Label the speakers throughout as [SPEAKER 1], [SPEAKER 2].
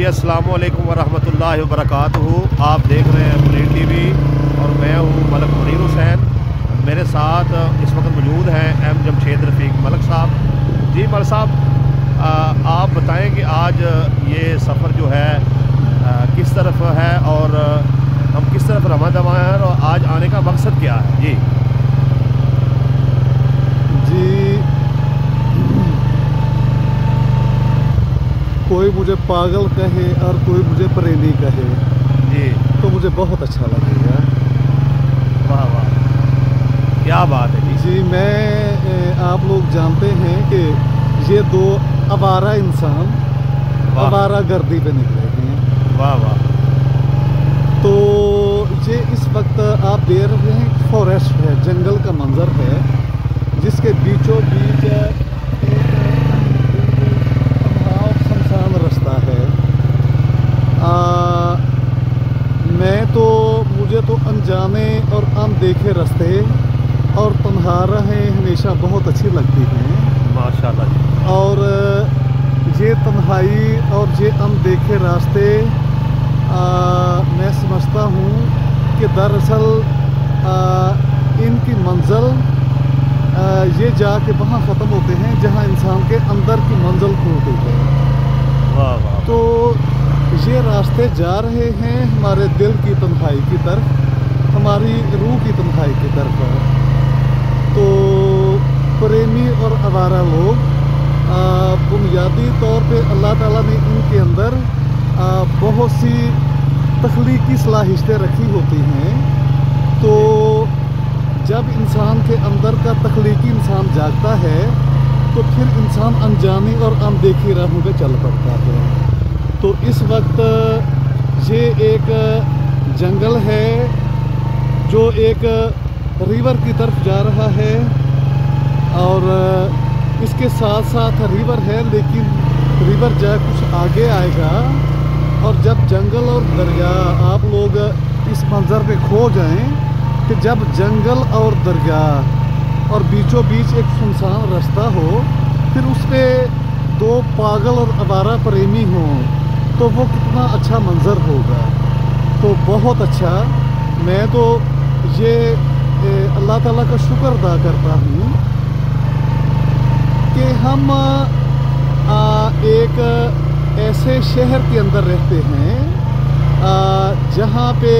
[SPEAKER 1] जी अस्सलाम वालेकुम वरहमतुल्लाहि वबरकातुहू। आप देख रहे हैं मुनीर टीवी और मैं हूँ मलक मुनीर हुसैन। मेरे साथ इस वक्त मौजूद हैं एम जमशेद रफ़ीक मलक साहब। जी मलक साहब, आप बताएं कि आज ये सफ़र जो है किस तरफ है और हम किस तरफ रवाना दवा हैं और आज आने का मकसद क्या है। जी
[SPEAKER 2] कोई मुझे पागल कहे और कोई मुझे प्रेमी कहे
[SPEAKER 1] जी
[SPEAKER 2] तो मुझे बहुत अच्छा लगेगा।
[SPEAKER 1] वाह वाह, क्या बात है
[SPEAKER 2] जी मैं आप लोग जानते हैं कि ये दो आवारा इंसान आवारा गर्दी पे निकले हैं।
[SPEAKER 1] वाह वाह।
[SPEAKER 2] तो ये इस वक्त आप देख रहे हैं फॉरेस्ट है, जंगल का मंजर है जिसके बीचों बीच रास्ता है। मुझे तो अनजाने और अनदेखे रास्ते और तन्हा राहें हमेशा बहुत अच्छी लगती हैं
[SPEAKER 1] माशाल्लाह जी।
[SPEAKER 2] और ये तन्हाई और ये अनदेखे रास्ते मैं समझता हूँ कि दरअसल इनकी मंजिल ये जाके वहाँ ख़त्म होते हैं जहाँ इंसान के अंदर की मंजिल खुलती है।
[SPEAKER 1] वाह वाह।
[SPEAKER 2] तो ये रास्ते जा रहे हैं हमारे दिल की तन्हाई की तरफ, हमारी रूह की तन्हाई की तरफ। तो प्रेमी और आवारा लोग बुनियादी तौर पे अल्लाह ताला ने इनके अंदर बहुत सी तख्लीकी सलाहियतें रखी होती हैं। तो जब इंसान के अंदर का तख्लीकी इंसान जागता है तो फिर इंसान अनजानी और अनदेखी राहों पे चल पड़ता है। तो इस वक्त ये एक जंगल है जो एक रिवर की तरफ जा रहा है और इसके साथ साथ रिवर है, लेकिन रिवर जा कुछ आगे आएगा और जब जंगल और दरिया आप लोग इस मंजर पे खो जाएं कि जब जंगल और दरिया और बीचों बीच एक सुनसान रास्ता हो, फिर उस पर दो पागल और आवारा प्रेमी हों तो वो कितना अच्छा मंजर होगा। तो बहुत अच्छा। मैं तो ये अल्लाह ताला का शुक्र अदा करता हूँ कि हम एक ऐसे शहर के अंदर रहते हैं जहाँ पे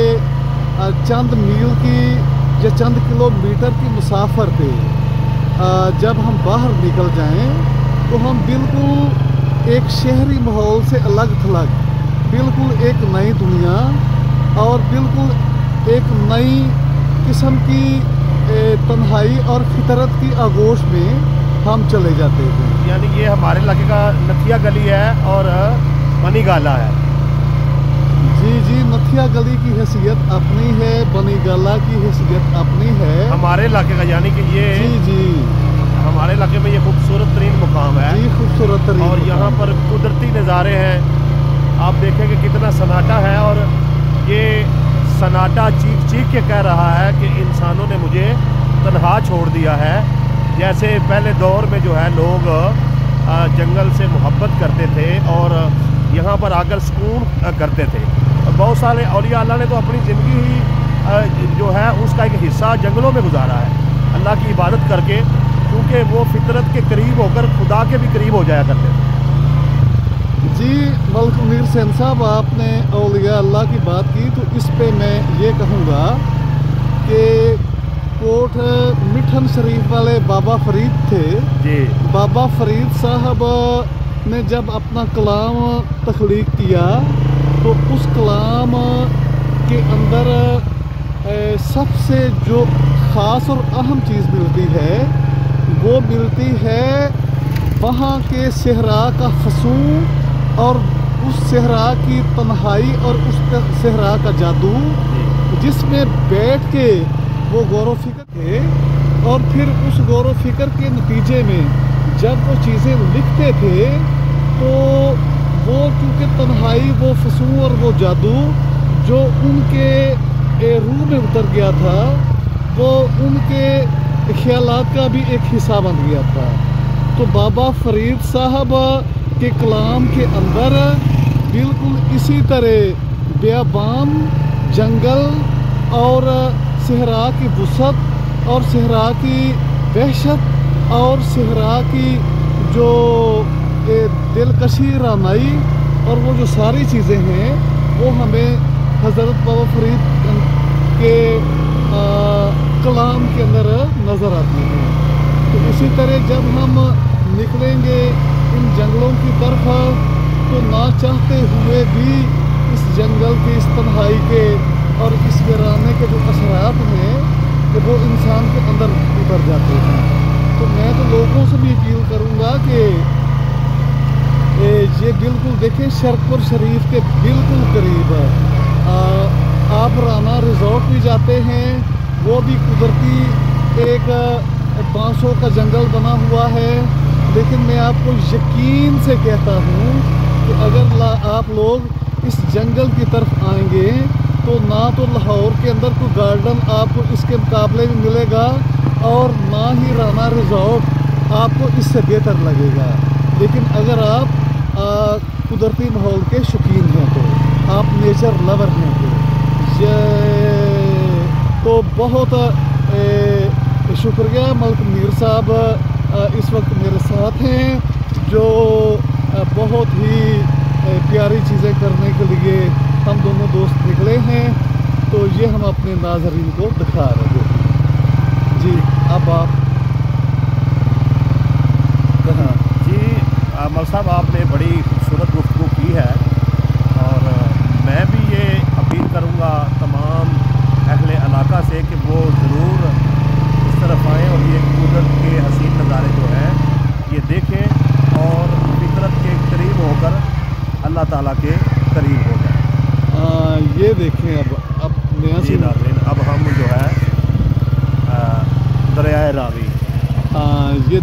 [SPEAKER 2] चंद मील की या चंद किलोमीटर की मुसाफर पे जब हम बाहर निकल जाएं तो हम बिल्कुल एक शहरी माहौल से अलग थलग, बिल्कुल एक नई दुनिया और बिल्कुल एक नई किस्म की तन्हाई और फितरत की आगोश में हम चले जाते हैं।
[SPEAKER 1] यानी ये हमारे इलाके का नथिया गली है और बनी गाला है।
[SPEAKER 2] जी जी, नथिया गली की हैसियत अपनी है, बनी गाला की हैसियत अपनी है
[SPEAKER 1] हमारे इलाके का। यानी कि ये
[SPEAKER 2] जी जी
[SPEAKER 1] हमारे इलाके में ये खूबसूरत तरीन मुकाम है
[SPEAKER 2] जी, खूबसूरत तरीन
[SPEAKER 1] और यहाँ पर कुदरती नज़ारे हैं। आप देखेंगे कितना सन्नाटा है और ये सन्नाटा चीख चीख के कह रहा है कि इंसानों ने मुझे तन्हा छोड़ दिया है। जैसे पहले दौर में जो है लोग जंगल से मोहब्बत करते थे और यहाँ पर आकर सुकून करते थे। बहुत सारे औलिया अल्लाह ने तो अपनी ज़िंदगी ही जो है उसका एक हिस्सा जंगलों में गुजारा है अल्लाह की इबादत करके, क्योंकि वो फितरत के करीब होकर खुदा के भी करीब हो जाया करते थे।
[SPEAKER 2] जी मलक मुनीर हुसैन साहब, आपने औलिया अल्लाह की बात की तो इस पे मैं ये कहूँगा कि कोट मिठन शरीफ वाले बाबा फरीद थे
[SPEAKER 1] जी। बाबा
[SPEAKER 2] फरीद साहब ने जब अपना कलाम तख्लीक किया तो उस कलाम के अंदर सबसे जो ख़ास और अहम चीज़ मिलती है वो मिलती है वहाँ के सहरा का फसूं और उस सहरा की तन्हाई और उस सहरा का जादू, जिसमें बैठ के वो गौर व फिक्र थे और फिर उस गौर व फिक्र के नतीजे में जब वो चीज़ें लिखते थे तो वो क्योंकि तन्हाई, वो फसूं और वो जादू जो उनके रूह में उतर गया था वो उनके ख्यालात का भी एक हिस्सा बन गया था। तो बाबा फरीद साहब के कलाम के अंदर बिल्कुल इसी तरह बेबान जंगल और सहरा की वुसअत और सहरा की वहशत और सहरा की जो दिलकशी रानाई और वो जो सारी चीज़ें हैं वो हमें हज़रत बाबा फरीद के कलाम के अंदर नज़र आती हैं। तो इसी तरह जब हम निकलेंगे इन जंगलों की तरफ तो ना चाहते हुए भी इस जंगल के, इस तन्हाई के और इस वीराने के जो असरात हैं कि वो इंसान के अंदर उतर जाते हैं। तो मैं तो लोगों से भी अपील करूँगा कि ये बिल्कुल देखें शरकपुर शरीफ के बिल्कुल करीब आप राना रिजॉर्ट भी जाते हैं, वो भी कुदरती एक बांसों का जंगल बना हुआ है। लेकिन मैं आपको यकीन से कहता हूँ कि अगर आप लोग इस जंगल की तरफ आएंगे तो ना तो लाहौर के अंदर कोई गार्डन आपको इसके मुकाबले में मिलेगा और ना ही राना रिजॉर्ट आपको इससे बेहतर लगेगा। लेकिन अगर आप कुदरती माहौल के शौकीन हैं, तो आप नेचर लवर हैं, तो बहुत शुक्रिया। मलिक मीर साहब इस वक्त मेरे साथ हैं जो बहुत ही प्यारी चीज़ें करने के लिए हम दोनों दोस्त निकले हैं। तो ये हम अपने नाज़रीन को दिखा रहे हैं। जी अब आप कहाँ?
[SPEAKER 1] जी मल साहब, आपने बड़ी खूबसूरत गुफ्तगू की है और मैं भी ये अपील करूँगा तमाम अहले इलाका से कि वो ज़रूर इस तरफ आएँ और ये कुदरत के हसीन नज़ारे जो हैं ये देखें और फितरत के करीब होकर अल्लाह ताला के करीब हो जाए।
[SPEAKER 2] ये देखें अब नया
[SPEAKER 1] जी नाज़रीन, अब हम जो है दरियाए रावी,
[SPEAKER 2] ये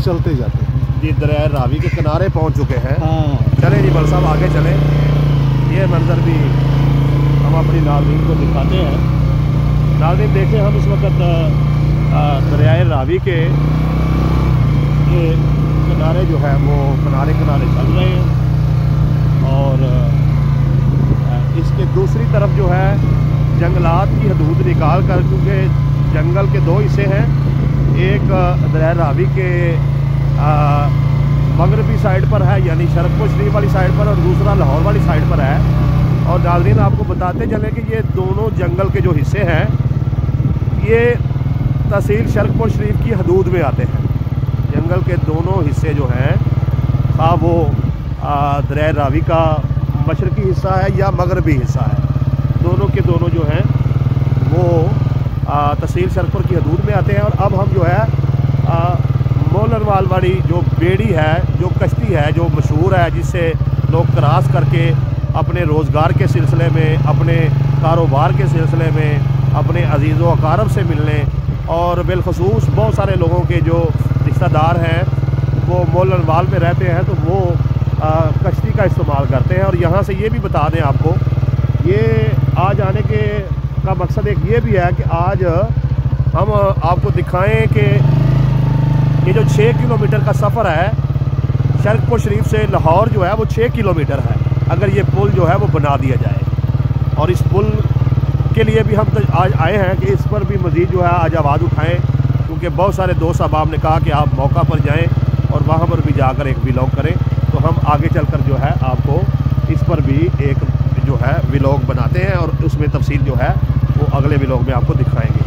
[SPEAKER 2] चलते जाते हैं
[SPEAKER 1] जी दरियाए रावी के किनारे पहुंच चुके हैं।
[SPEAKER 2] हाँ
[SPEAKER 1] चलें जी बल साहब, आगे चलें। ये मंजर भी हम अपनी नाज़रीन को दिखाते हैं। नाज़रीन देखें, हम इस वक्त दरियाए रावी के ये किनारे जो है वो किनारे चल रहे हैं और इसके दूसरी तरफ जो है जंगलात की हदूद निकाल कर, क्योंकि जंगल के दो हिस्से हैं, एक दरियाए रावी के मगरबी साइड पर है यानी शरकपुर शरीफ वाली साइड पर और दूसरा लाहौर वाली साइड पर है। और नाज़रीन आपको बताते चलें कि ये दोनों जंगल के जो हिस्से हैं ये तहसील शरकपुर शरीफ की हदूद में आते हैं। जंगल के दोनों हिस्से जो हैं, हाँ वो दरियाए रावी का मशरकी हिस्सा है या मगरबी हिस्सा है, दोनों के दोनों जो हैं वो तहसील शरकपुर की हदूद में आते हैं। और अब हम जो है मोलनवाल वाली जो बेड़ी है, जो कश्ती है, जो मशहूर है, जिससे लोग क्रॉस करके अपने रोज़गार के सिलसिले में, अपने कारोबार के सिलसिले में, अपने अजीज़ व अकारब से मिलने और बिलखसूस बहुत सारे लोगों के जो रिश्तेदार हैं वो मोलनवाल में रहते हैं तो वो कश्ती का इस्तेमाल करते हैं। और यहाँ से ये भी बता दें आपको, ये आज आने का मकसद एक ये भी है कि आज हम आपको दिखाएं कि ये जो 6 किलोमीटर का सफ़र है शरकपुर शरीफ से लाहौर जो है वो 6 किलोमीटर है, अगर ये पुल जो है वो बना दिया जाए। और इस पुल के लिए भी हम तो आज आए हैं कि इस पर भी मज़ीद जो है आज आवाज़ उठाएं, क्योंकि बहुत सारे दोस्त अहबाब ने कहा कि आप मौका पर जाएं और वहाँ पर भी जाकर एक व्लॉग करें। तो हम आगे चलकर जो है आपको इस पर भी एक जो है व्लॉग बनाते हैं और उसमें तफसील जो है वो अगले व्लॉग में आपको दिखाएंगे।